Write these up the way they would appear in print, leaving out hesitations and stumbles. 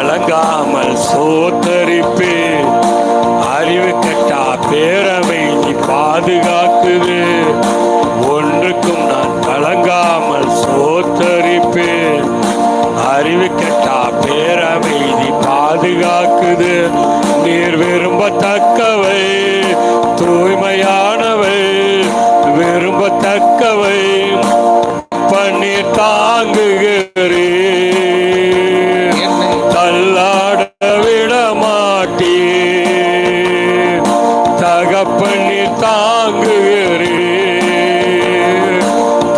கலங்காமல் சோத்தரிப்பே. அறிவு கட்டா பேரவை நீ பாதுகாக்குது. ஒன்றுக்கும் நான் கலங்காமல் சோத்தரிப்பேன். அறிவு கட்டா பேரவை நீ பாதுகாக்குது. நீர் விரும்பத்தக்கவை தூய்மையானவை, விரும்பத்தக்கவை பன்னீர் தாங்குகிறே. தள்ளாட விட மாட்டே, தகப்பன்னீர் தாங்குகிறே.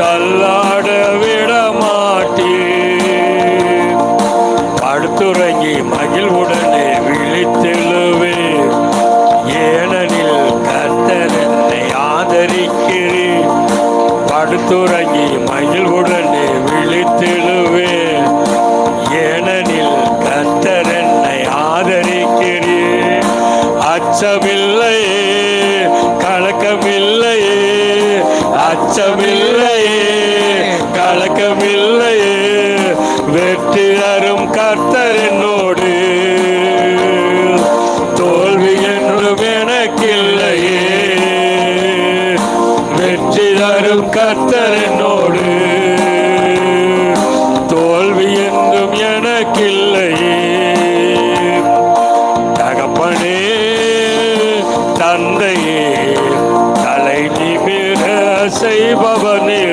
தள்ளாட விட மாட்டே. படுத்துறங்கி மகிழ்வுடனே விழித்தெழுவே. ஏனெனில் கர்த்தர் என்னை ஆதரிக்கிறேன். படுத்துறங்கி மகிழ்வுடனே விழித்தெழுவே. ஏனெனில் கர்த்தர் என்னை ஆதரிக்கிறேன். அச்சமில்லையே, கலக்கமில்லையே, அச்சமில்லையே, கலக்கமில்லையே. வெற்றி தரும் கர்த்தர் என்னோடு, தோல்வி என்றும் எனக்கில்லையே. வெற்றி தரும் கர்த்தர் என்னோடு, தோல்வி என்றும் எனக்கில்லையே. தகப்பனே தந்தையே தலை நிமிர செய்பவனே.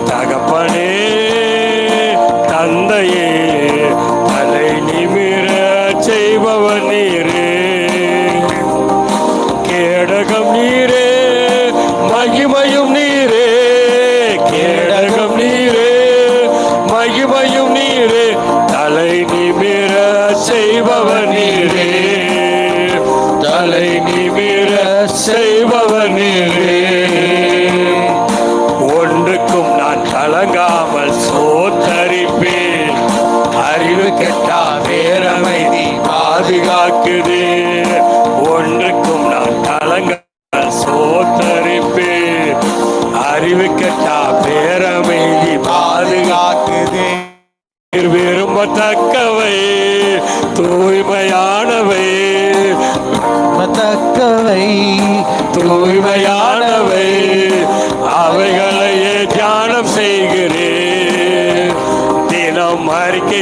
தகப்பனே தந்தையே தலை நிமிர செய்பவனே. கேடகம் நீரே, மகிமையும் நீரே. கேடகம் நீரே, மகிமையும் நீரே. தலை நிமிர செய்பவர் நீரே. தலை நிமிர செய்பவர் நீரே. ஒன்றுக்கும் நான் கலங்காமல் சோத்தரிப்பேன். அறிவு கெட்டா பேரவை நீ பாதுகாக்குது. ஒன்றுக்கும் நான் கலங்காமல் சோத்தரிப்பேன். அறிவு கெட்டா பேரவை நீ பாதுகாக்குது. விரும்பத்தக்கவை தூய்மையானவை, தக்கவை தூய்மையானவை. அவைகளையே தியானம் செய்கிறேன். தினம் அறிக்கை